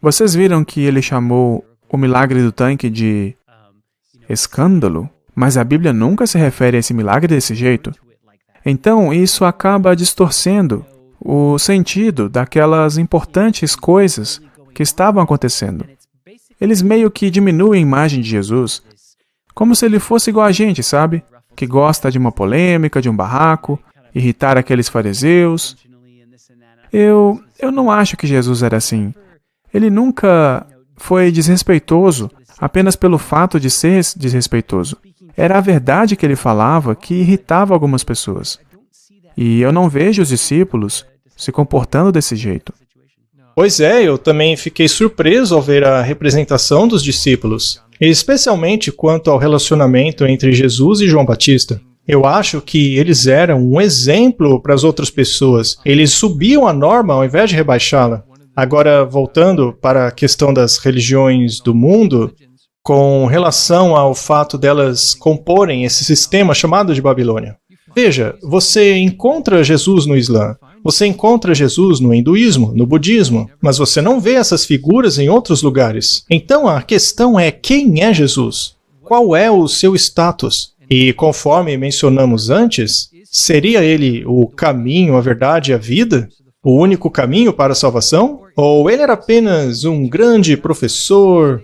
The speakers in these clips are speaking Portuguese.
Vocês viram que ele chamou o milagre do tanque de escândalo? Mas a Bíblia nunca se refere a esse milagre desse jeito. Então, isso acaba distorcendo o sentido daquelas importantes coisas que estavam acontecendo. Eles meio que diminuem a imagem de Jesus, como se ele fosse igual a gente, sabe? Que gosta de uma polêmica, de um barraco, irritar aqueles fariseus. Eu não acho que Jesus era assim. Ele nunca foi desrespeitoso apenas pelo fato de ser desrespeitoso. Era a verdade que ele falava que irritava algumas pessoas. E eu não vejo os discípulos se comportando desse jeito. Pois é, eu também fiquei surpreso ao ver a representação dos discípulos, especialmente quanto ao relacionamento entre Jesus e João Batista. Eu acho que eles eram um exemplo para as outras pessoas. Eles subiam a norma ao invés de rebaixá-la. Agora, voltando para a questão das religiões do mundo, com relação ao fato delas comporem esse sistema chamado de Babilônia. Veja, você encontra Jesus no Islã, você encontra Jesus no hinduísmo, no budismo, mas você não vê essas figuras em outros lugares. Então a questão é: quem é Jesus? Qual é o seu status? E conforme mencionamos antes, seria ele o caminho, a verdade e a vida? O único caminho para a salvação? Ou ele era apenas um grande professor,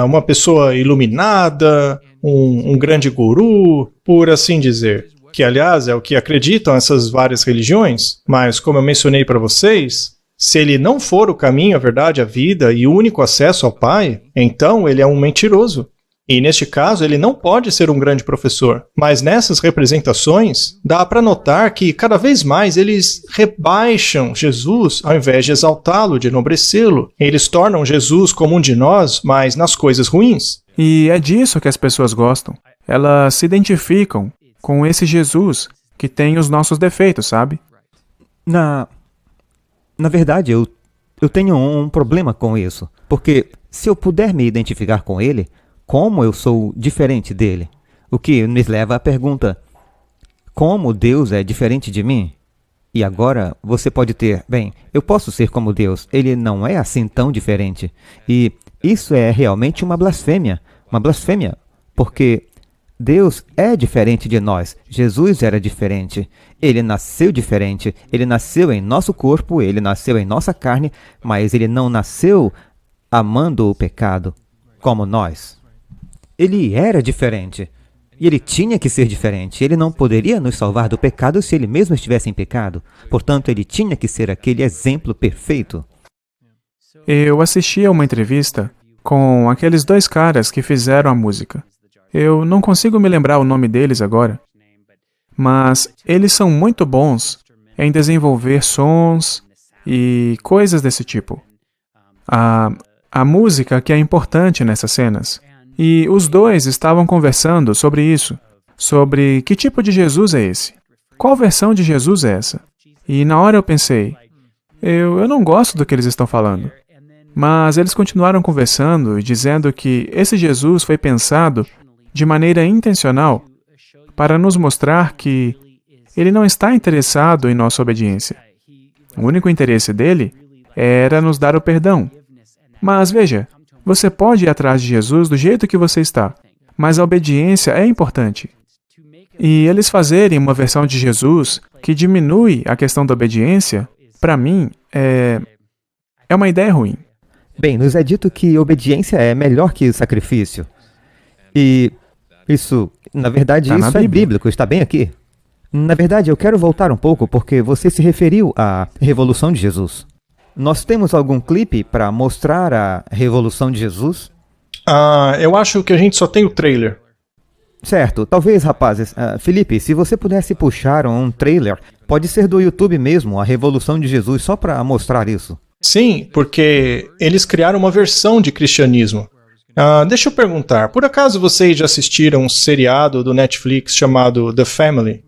uma pessoa iluminada, um grande guru, por assim dizer? Que, aliás, é o que acreditam essas várias religiões, mas, como eu mencionei para vocês, se ele não for o caminho, a verdade, a vida e o único acesso ao Pai, então ele é um mentiroso. E, neste caso, ele não pode ser um grande professor. Mas nessas representações, dá para notar que, cada vez mais, eles rebaixam Jesus ao invés de exaltá-lo, de enobrecê-lo. Eles tornam Jesus como um de nós, mas nas coisas ruins. E é disso que as pessoas gostam. Elas se identificam com esse Jesus que tem os nossos defeitos, sabe? Na verdade, eu tenho um problema com isso. Porque se eu puder me identificar com ele, como eu sou diferente dele? O que nos leva à pergunta: como Deus é diferente de mim? E agora você pode ter: bem, eu posso ser como Deus, ele não é assim tão diferente. E isso é realmente uma blasfêmia, porque Deus é diferente de nós. Jesus era diferente. Ele nasceu diferente. Ele nasceu em nosso corpo, ele nasceu em nossa carne, mas ele não nasceu amando o pecado como nós. Ele era diferente. E ele tinha que ser diferente. Ele não poderia nos salvar do pecado se ele mesmo estivesse em pecado. Portanto, ele tinha que ser aquele exemplo perfeito. Eu assisti a uma entrevista com aqueles dois caras que fizeram a música. Eu não consigo me lembrar o nome deles agora, mas eles são muito bons em desenvolver sons e coisas desse tipo. A música que é importante nessas cenas. E os dois estavam conversando sobre isso, sobre que tipo de Jesus é esse? Qual versão de Jesus é essa? E na hora eu pensei, eu não gosto do que eles estão falando. Mas eles continuaram conversando e dizendo que esse Jesus foi pensado de maneira intencional para nos mostrar que ele não está interessado em nossa obediência. O único interesse dele era nos dar o perdão. Mas veja, você pode ir atrás de Jesus do jeito que você está, mas a obediência é importante. E eles fazerem uma versão de Jesus que diminui a questão da obediência, para mim, é uma ideia ruim. Bem, nos é dito que obediência é melhor que o sacrifício. E isso, na verdade, isso é bíblico, está bem aqui. Na verdade, eu quero voltar um pouco porque você se referiu à revolução de Jesus. Nós temos algum clipe para mostrar a revolução de Jesus? Eu acho que a gente só tem o trailer. Certo, talvez, rapazes. Felipe, se você pudesse puxar um trailer, pode ser do YouTube mesmo, a revolução de Jesus, só para mostrar isso. Sim, porque eles criaram uma versão de cristianismo. Deixa eu perguntar, por acaso vocês já assistiram um seriado do Netflix chamado The Family?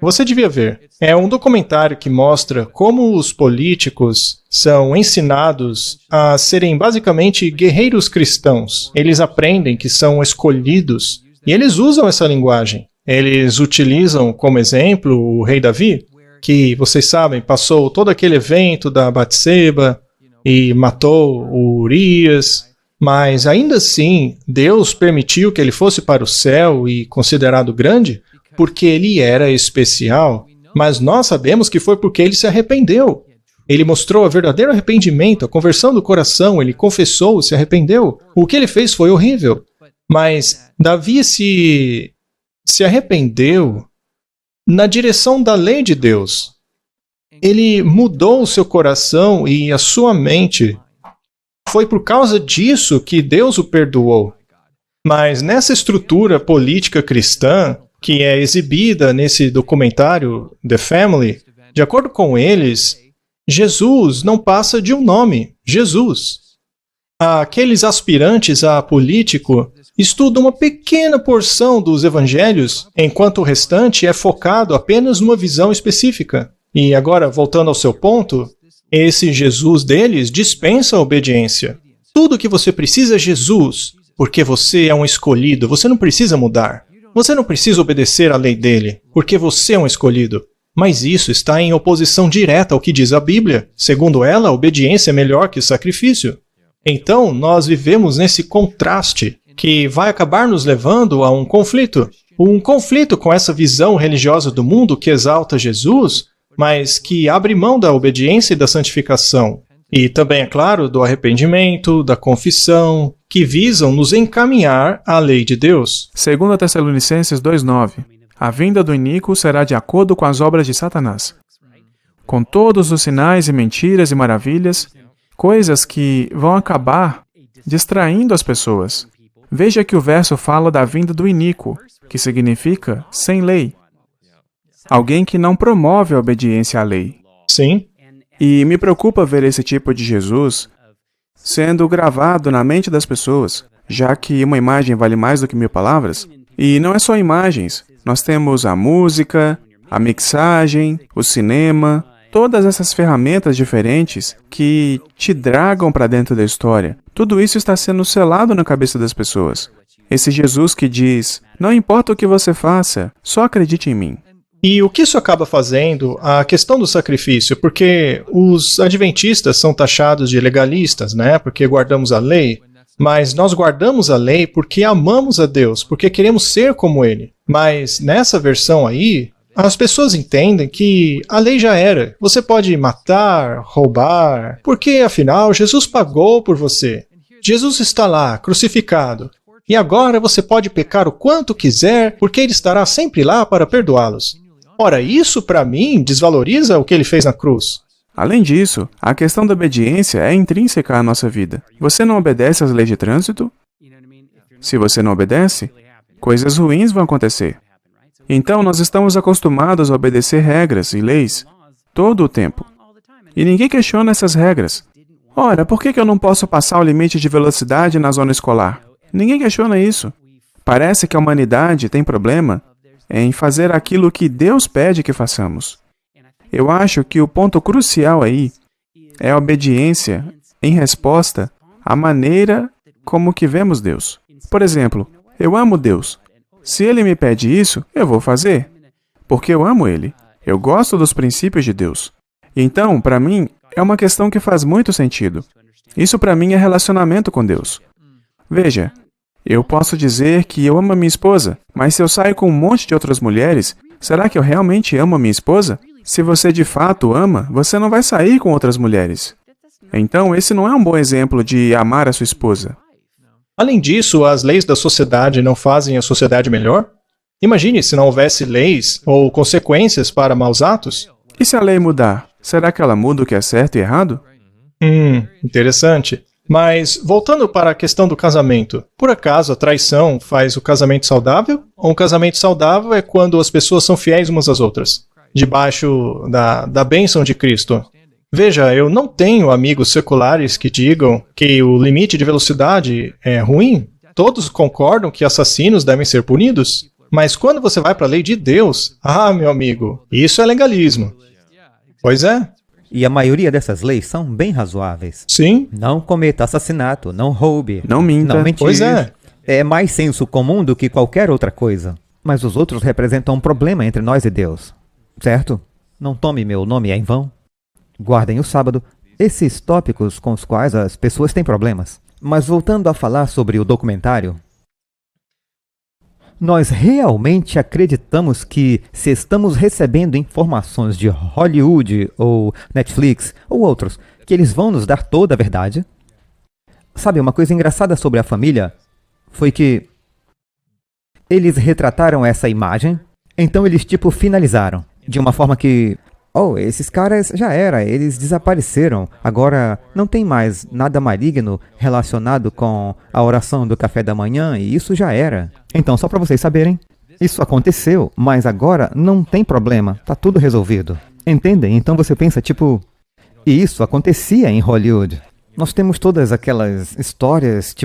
Você devia ver. É um documentário que mostra como os políticos são ensinados a serem basicamente guerreiros cristãos. Eles aprendem que são escolhidos e eles usam essa linguagem. Eles utilizam como exemplo o rei Davi, que, vocês sabem, passou todo aquele evento da Batseba, e matou o Urias, mas ainda assim Deus permitiu que ele fosse para o céu e considerado grande porque ele era especial, mas nós sabemos que foi porque ele se arrependeu. Ele mostrou o verdadeiro arrependimento, a conversão do coração, ele confessou, se arrependeu. O que ele fez foi horrível, mas Davi se arrependeu na direção da lei de Deus. Ele mudou o seu coração e a sua mente. Foi por causa disso que Deus o perdoou. Mas nessa estrutura política cristã, que é exibida nesse documentário The Family, de acordo com eles, Jesus não passa de um nome, Jesus. Aqueles aspirantes a político estudam uma pequena porção dos evangelhos, enquanto o restante é focado apenas numa visão específica. E agora, voltando ao seu ponto, esse Jesus deles dispensa a obediência. Tudo o que você precisa é Jesus, porque você é um escolhido, você não precisa mudar. Você não precisa obedecer à lei dele, porque você é um escolhido. Mas isso está em oposição direta ao que diz a Bíblia. Segundo ela, a obediência é melhor que o sacrifício. Então, nós vivemos nesse contraste que vai acabar nos levando a um conflito. Um conflito com essa visão religiosa do mundo que exalta Jesus, mas que abre mão da obediência e da santificação. E também, é claro, do arrependimento, da confissão, que visam nos encaminhar à lei de Deus. 2 Tessalonicenses 2,9. A vinda do iníquo será de acordo com as obras de Satanás, com todos os sinais e mentiras e maravilhas, coisas que vão acabar distraindo as pessoas. Veja que o verso fala da vinda do iníquo, que significa sem lei. Alguém que não promove a obediência à lei. Sim. E me preocupa ver esse tipo de Jesus sendo gravado na mente das pessoas, já que uma imagem vale mais do que 1000 palavras. E não é só imagens. Nós temos a música, a mixagem, o cinema, todas essas ferramentas diferentes que te dragam para dentro da história. Tudo isso está sendo selado na cabeça das pessoas. Esse Jesus que diz, não importa o que você faça, só acredite em mim. E o que isso acaba fazendo? A questão do sacrifício, porque os adventistas são taxados de legalistas, né? Porque guardamos a lei. Mas nós guardamos a lei porque amamos a Deus, porque queremos ser como Ele. Mas nessa versão aí, as pessoas entendem que a lei já era. Você pode matar, roubar, porque afinal Jesus pagou por você. Jesus está lá, crucificado. E agora você pode pecar o quanto quiser, porque Ele estará sempre lá para perdoá-los. Ora, isso para mim desvaloriza o que Ele fez na cruz. Além disso, a questão da obediência é intrínseca à nossa vida. Você não obedece às leis de trânsito? Se você não obedece, coisas ruins vão acontecer. Então, nós estamos acostumados a obedecer regras e leis todo o tempo. E ninguém questiona essas regras. Ora, por que eu não posso passar o limite de velocidade na zona escolar? Ninguém questiona isso. Parece que a humanidade tem problema em fazer aquilo que Deus pede que façamos. Eu acho que o ponto crucial aí é a obediência em resposta à maneira como que vemos Deus. Por exemplo, eu amo Deus. Se Ele me pede isso, eu vou fazer, porque eu amo Ele. Eu gosto dos princípios de Deus. Então, para mim, é uma questão que faz muito sentido. Isso para mim é relacionamento com Deus. Veja, eu posso dizer que eu amo a minha esposa, mas se eu saio com um monte de outras mulheres, será que eu realmente amo a minha esposa? Se você de fato ama, você não vai sair com outras mulheres. Então, esse não é um bom exemplo de amar a sua esposa. Além disso, as leis da sociedade não fazem a sociedade melhor? Imagine se não houvesse leis ou consequências para maus atos. E se a lei mudar, será que ela muda o que é certo e errado? Interessante. Mas, voltando para a questão do casamento, por acaso a traição faz o casamento saudável? Ou um casamento saudável é quando as pessoas são fiéis umas às outras, debaixo da bênção de Cristo? Veja, eu não tenho amigos seculares que digam que o limite de velocidade é ruim. Todos concordam que assassinos devem ser punidos. Mas quando você vai para a lei de Deus, meu amigo, isso é legalismo. Pois é. E a maioria dessas leis são bem razoáveis. Sim. Não cometa assassinato, não roube, não minta. não mentir. Pois é. É mais senso comum do que qualquer outra coisa. Mas os outros representam um problema entre nós e Deus. Certo? Não tome meu nome em vão. Guardem o sábado. esses tópicos com os quais as pessoas têm problemas. Mas voltando a falar sobre o documentário, nós realmente acreditamos que se estamos recebendo informações de Hollywood ou Netflix ou outros, que eles vão nos dar toda a verdade? Sabe, uma coisa engraçada sobre a família foi que eles retrataram essa imagem, então eles finalizaram de uma forma que, esses caras já era, eles desapareceram, agora não tem mais nada maligno relacionado com a oração do café da manhã e isso já era. Então, só para vocês saberem, isso aconteceu, mas agora não tem problema, tá tudo resolvido. Entendem? Então você pensa, e isso acontecia em Hollywood. Nós temos todas aquelas histórias,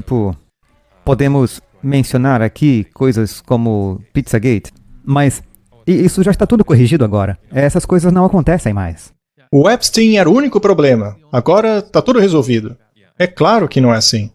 podemos mencionar aqui coisas como Pizzagate, mas isso já está tudo corrigido agora. Essas coisas não acontecem mais. O Epstein era o único problema. Agora está tudo resolvido. É claro que não é assim.